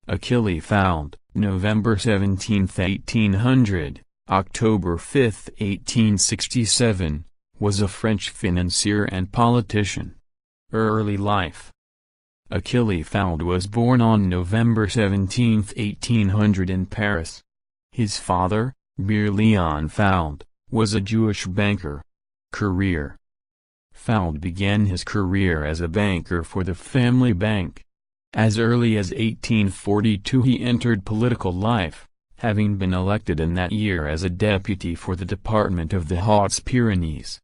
Achille Fould, November 17, 1800, October 5, 1867, was a French financier and politician. Early life. Achille Fould was born on November 17, 1800 in Paris. His father, Léon Fould, was a Jewish banker. Career. Fould began his career as a banker for the family bank. As early as 1842 he entered political life, having been elected in that year as a deputy for the Department of the Hautes-Pyrénées.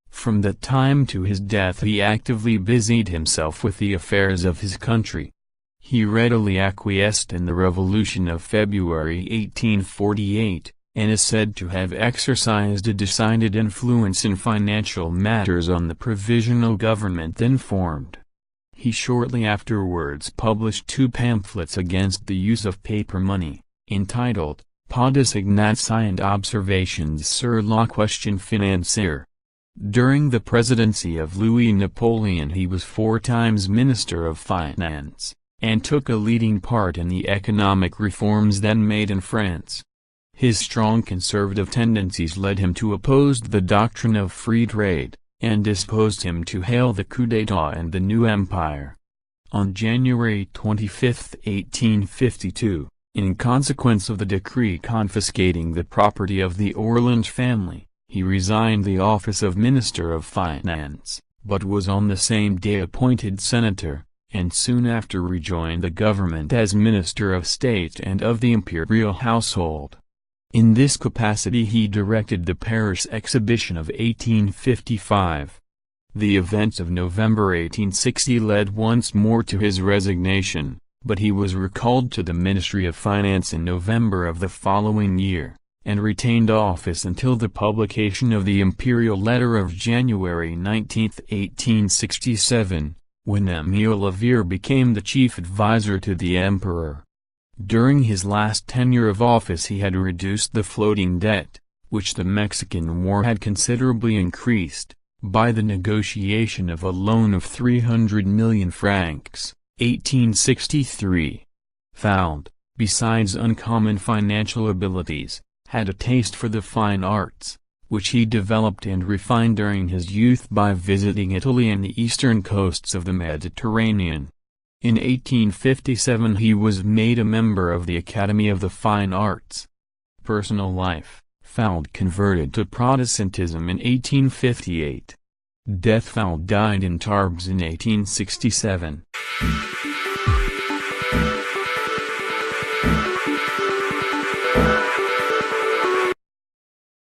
From that time to his death he actively busied himself with the affairs of his country. He readily acquiesced in the Revolution of February 1848, and is said to have exercised a decided influence in financial matters on the provisional government then formed. He shortly afterwards published 2 pamphlets against the use of paper money, entitled, Pas d'assignats and Observations sur la question financière. During the presidency of Louis Napoleon he was 4 times Minister of Finance, and took a leading part in the economic reforms then made in France. His strong conservative tendencies led him to oppose the doctrine of free trade, and disposed him to hail the coup d'état and the new empire. On January 25, 1852, in consequence of the decree confiscating the property of the Orléans family, he resigned the office of Minister of Finance, but was on the same day appointed senator, and soon after rejoined the government as Minister of State and of the imperial household. In this capacity he directed the Paris exhibition of 1855. The events of November 1860 led once more to his resignation, but he was recalled to the Ministry of Finance in November of the following year, and retained office until the publication of the imperial letter of January 19, 1867, when Émile Lavire became the chief advisor to the emperor. During his last tenure of office he had reduced the floating debt, which the Mexican War had considerably increased, by the negotiation of a loan of 300 million francs, 1863. Fould, besides uncommon financial abilities, had a taste for the fine arts, which he developed and refined during his youth by visiting Italy and the eastern coasts of the Mediterranean. In 1857 he was made a member of the Academy of the Fine Arts. Personal life. Fould converted to Protestantism in 1858. Death. Fould died in Tarbes in 1867.